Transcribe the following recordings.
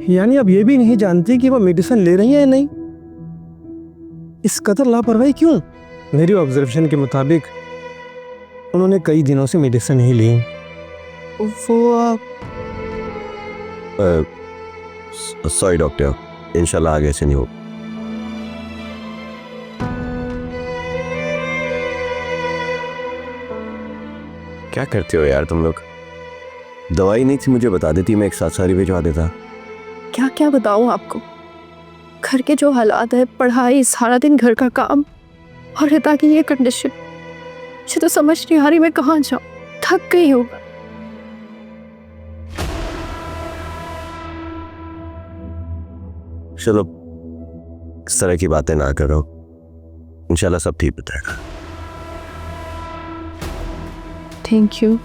यानी अब ये भी नहीं जानती कि वो मेडिसिन ले रही है या नहीं। इस कदर लापरवाही क्यों? मेरी ऑब्जर्वेशन के मुताबिक उन्होंने कई दिनों से मेडिसिन नहीं ली। वो सॉरी डॉक्टर, इंशाल्लाह आगे से नहीं हो। क्या करते हो यार तुम लोग? दवाई नहीं थी मुझे बता देती, मैं एक साथ सारी भिजवा देता। क्या क्या बताऊं आपको, घर के जो हालात है, पढ़ाई, सारा दिन घर का काम और रिता की ये कंडीशन, मुझे तो समझ नहीं आ रही मैं कहाँ जाऊं। थक गई हूँ। चलो इस तरह की बातें ना करो, इंशाल्लाह सब ठीक हो जाएगा। थैंक यू,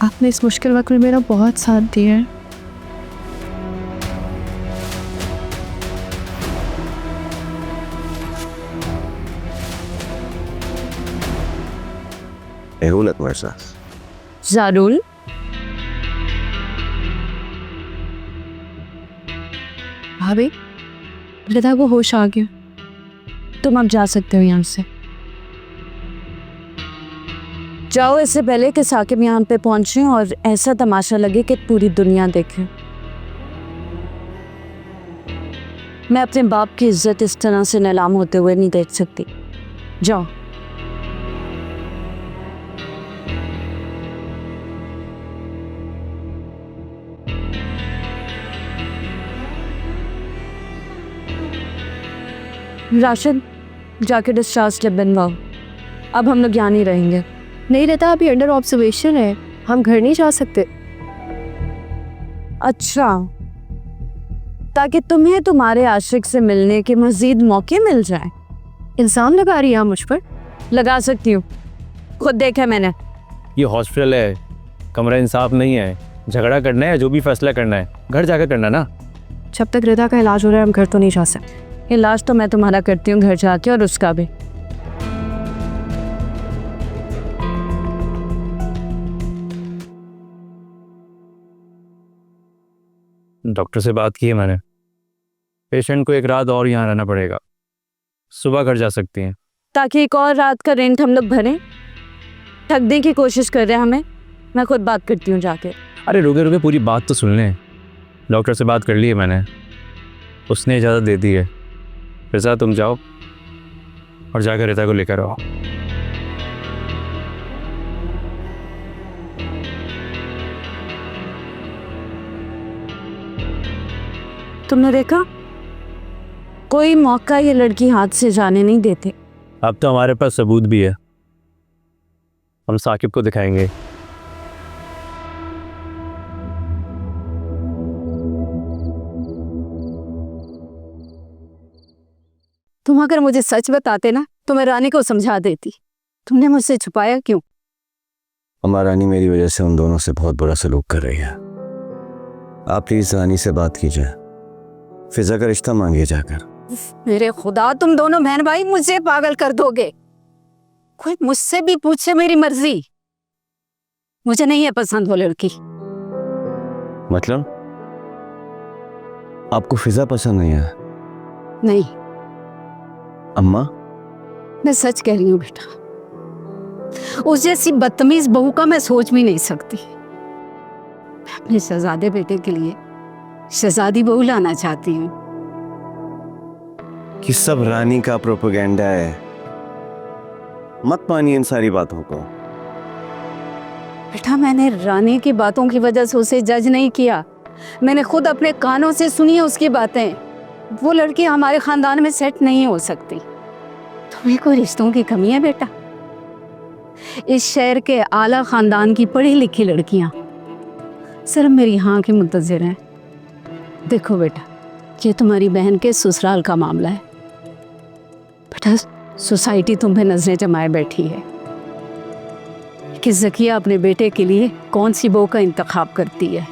आपने इस मुश्किल वक्त में मेरा बहुत साथ दिया है। एहूलत मरसा जारुल, भाभी, रिता को होश आ गया, तुम अब जा सकते हो यहाँ से। जाओ, इससे पहले कि साकिब यहाँ पे पहुंचे और ऐसा तमाशा लगे कि पूरी दुनिया देखे। मैं अपने बाप की इज्जत इस तरह से नीलाम होते हुए नहीं देख सकती। जाओ। राशिद, जाके डिस्चार्ज स्लिप बनवाओ। अब हम लोग यहाँ नहीं रहेंगे। नहीं रहता, अभी अंडर ऑब्जर्वेशन है, हम घर नहीं जा सकते। अच्छा, ताकि तुम्हें तुम्हारे आशिक से मिलने के मजीद मौके मिल जाए। इंसान लगा रही है मुझ पर। लगा सकती हूँ, खुद देखा मैंने। ये हॉस्पिटल है, कमरा इंसाफ नहीं है। झगड़ा करना है, जो भी फैसला करना है घर जाकर करना ना। जब तक रिता का इलाज हो रहा है हम घर तो नहीं जा सकते। इलाज तो मैं तुम्हारा करती हूँ घर जाके, और उसका भी। डॉक्टर से बात की है मैंने, पेशेंट को एक रात और यहाँ रहना पड़ेगा, सुबह घर जा सकती हैं। ताकि एक और रात का रेंट हम लोग भरें। ठगने की कोशिश कर रहे हैं हमें। मैं खुद बात करती हूँ जाके। अरे रुके रुके, पूरी बात तो सुन लें। डॉक्टर से बात कर ली है मैंने, उसने इजाज़त दे दी है। रिजा तुम जाओ और जाकर रिता को लेकर आओ। तुमने देखा, कोई मौका ये लड़की हाथ से जाने नहीं देते। अब तो हमारे पास सबूत भी है, हम साकिब को दिखाएंगे। तुम अगर मुझे सच बताते ना तो मैं रानी को समझा देती। तुमने मुझसे छुपाया क्यों? अम्मा, रानी मेरी वजह से उन दोनों से बहुत बुरा सलूक कर रही है। आप प्लीज रानी से बात कीजिए, फिजा का रिश्ता मांगिए जाकर। मेरे खुदा, तुम दोनों बहन भाई मुझे पागल कर दोगे। कोई मुझसे भी पूछे मेरी मर्जी। मुझे नहीं है पसंद वो लड़की। मतलब आपको फिजा पसंद नहीं है? नहीं, अम्मा मैं सच कह रही हूँ बेटा। उस जैसी बदतमीज बहू का मैं सोच भी नहीं सकती। मैं अपने शहजादे बेटे के लिए शहजादी बहू लाना चाहती हूँ। कि सब रानी का प्रोपेगेंडा है, मत मानिए इन सारी बातों को। बेटा, मैंने रानी की बातों की वजह से उसे जज नहीं किया। मैंने खुद अपने कानों से सुनी है उसकी बातें। वो लड़की हमारे खानदान में सेट नहीं हो सकती। तुम्हें कोई रिश्तों की कमी है बेटा? इस शहर के आला खानदान की पढ़ी लिखी लड़कियां सिर्फ मेरी हाँ की मुंतजिर हैं। देखो बेटा, ये तुम्हारी बहन के ससुराल का मामला है। बेटा, सोसाइटी तुम्हें नजरें जमाए बैठी है कि ज़किया अपने बेटे के लिए कौन सी बहू का इंतखाब करती है।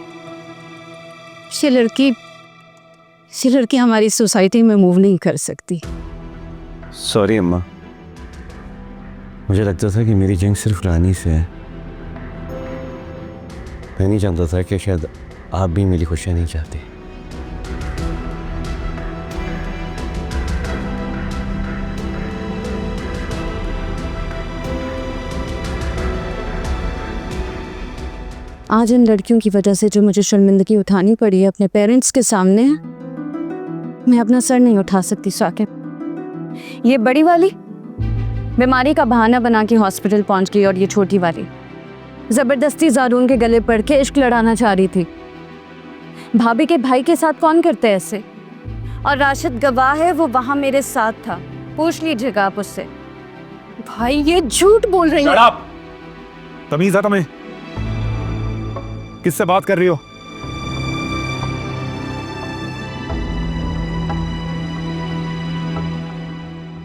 ये लड़की हमारी सोसाइटी में मूव नहीं कर सकती। सॉरी अम्मा, मुझे लगता था कि मेरी जंग सिर्फ रानी से है। मैं नहीं जानता था कि शायद आप भी मेरी खुशियाँ नहीं चाहती? आज इन लड़कियों की वजह से जो मुझे शर्मिंदगी उठानी पड़ी है अपने पेरेंट्स के सामने, मैं अपना सर नहीं उठा सकती साकिब। ये बड़ी वाली बीमारी का बहाना बना के हॉस्पिटल पहुंच गई और ये छोटी वाली जबरदस्ती जारून के गले पड़ के इश्क लड़ाना चाह रही थी। भाभी के भाई के साथ कौन करते हैं ऐसे? और राशिद गवाह है, वो वहां मेरे साथ था, पूछ लीजिएगा आप उससे। भाई ये झूठ बोल रही है। तमीज है तुम्हें? किससे बात कर रही हो?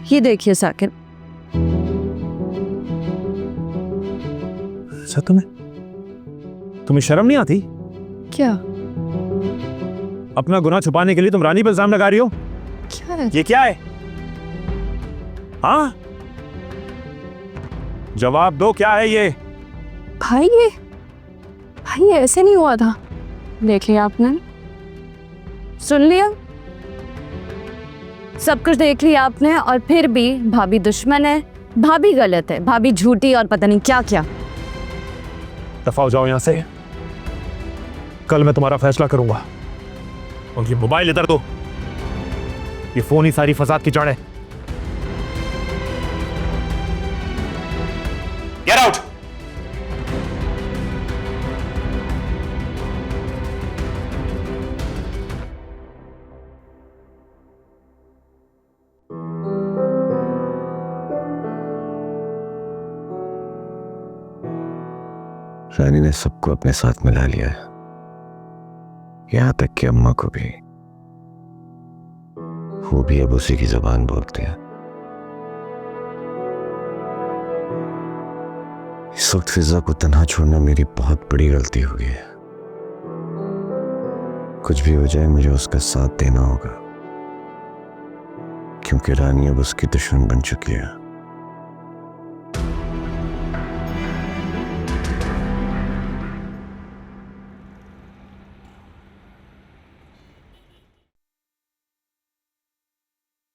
ये देखिए साकिब, अच्छा तुम्हें शर्म नहीं आती? क्या अपना गुनाह छुपाने के लिए तुम रानी पर इल्जाम लगा रही हो? क्या है? ये क्या है? हाँ, जवाब दो, क्या है ये? भाई ये ऐसे नहीं हुआ था। देख लिया आपने, सुन लिया, सब कुछ देख लिया आपने, और फिर भी भाभी दुश्मन है, भाभी गलत है, भाभी झूठी और पता नहीं क्या क्या। दफा हो जाओ यहां से, कल मैं तुम्हारा फैसला करूंगा। और ये मोबाइल इधर दो, ये फोन ही सारी फसाद की जड़ है। Get out. रानी ने सबको अपने साथ मिला लिया है, यहां तक कि अम्मा को भी। वो भी अब उसी की जुबान बोलती है। इस वक्त फिजा को तन्हा छोड़ना मेरी बहुत बड़ी गलती हो गई है। कुछ भी हो जाए मुझे उसका साथ देना होगा, क्योंकि रानी अब उसकी दुश्मन बन चुकी है।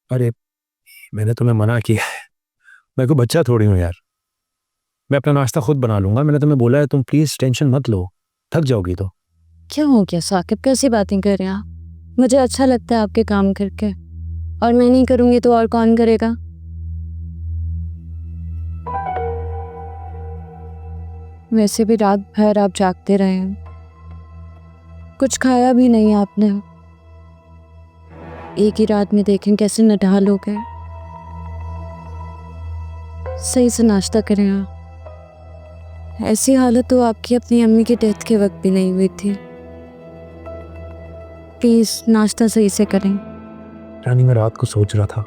अरे मैंने तुम्हें मना किया है, मैं कोई बच्चा थोड़ी हूँ यार। मैं अपना नाश्ता खुद बना लूंगा। मैंने तुम्हें बोला है, तुम प्लीज टेंशन मत लो, थक जाओगी तो। क्या हो गया साकिब, कैसी बातें कर रहे हैं आप? मुझे अच्छा लगता है आपके काम करके, और मैं नहीं करूंगी तो और कौन करेगा? वैसे भी रात भर आप जागते रहे हैं, कुछ खाया भी नहीं आपने। एक ही रात में देखें कैसे नढाल हो गए। सही से नाश्ता करें आप। ऐसी हालत तो आपकी अपनी अम्मी की डेथ के वक्त भी नहीं हुई थी। प्लीज नाश्ता सही से करें। रानी मैं रात को सोच रहा था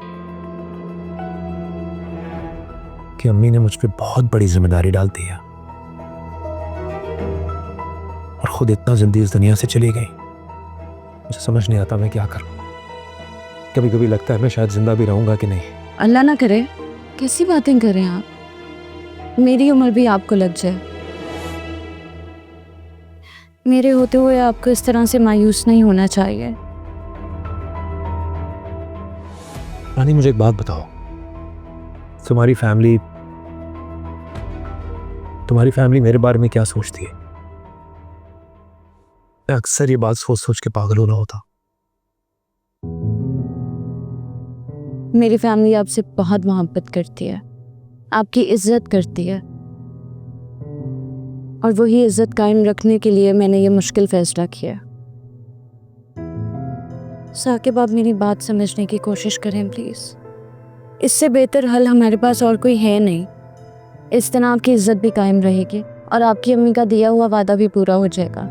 कि अम्मी ने मुझ पे बहुत बड़ी जिम्मेदारी डाल दी है, और खुद इतना जल्दी इस दुनिया से चली गई। मुझे समझ नहीं आता मैं क्या करूं। कभी कभी लगता है मैं शायद जिंदा भी रहूंगा कि नहीं। अल्लाह ना करे, कैसी बातें कर रहे हैं आप? मेरी उम्र भी आपको लग जाए। मेरे होते हुए आपको इस तरह से मायूस नहीं होना चाहिए। रानी मुझे एक बात बताओ, तुम्हारी फैमिली मेरे बारे में क्या सोचती है? मैं अक्सर ये बात सोच सोच के पागल होना होता। मेरी फैमिली आपसे बहुत मोहब्बत करती है, आपकी इज्जत करती है, और वही इज्जत कायम रखने के लिए मैंने ये मुश्किल फैसला किया। साकिब आप मेरी बात समझने की कोशिश करें प्लीज़। इससे बेहतर हल हमारे पास और कोई है नहीं। इस तरह आपकी इज्जत भी कायम रहेगी और आपकी अम्मी का दिया हुआ वादा भी पूरा हो जाएगा।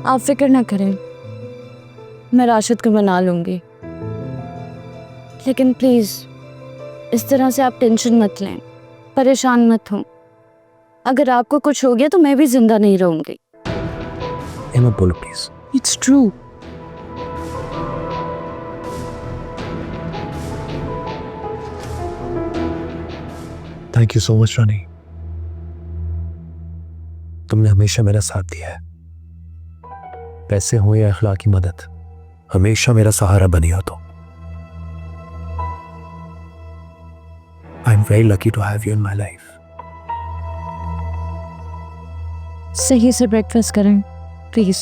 आप फिक्र ना करें, मैं राशिद को मना लूँगी। लेकिन प्लीज़ इस तरह से आप टेंशन मत लें, परेशान मत हों। अगर आपको कुछ हो गया तो मैं भी जिंदा नहीं रहूँगी। मत बोलो please. It's true. Thank you so much Rani, तुमने हमेशा मेरा साथ दिया है। पैसे हो या अखलाकी मदद, हमेशा मेरा सहारा बनी हो तो। I am very lucky to have you in my life. सही से ब्रेकफास्ट करें प्लीज़।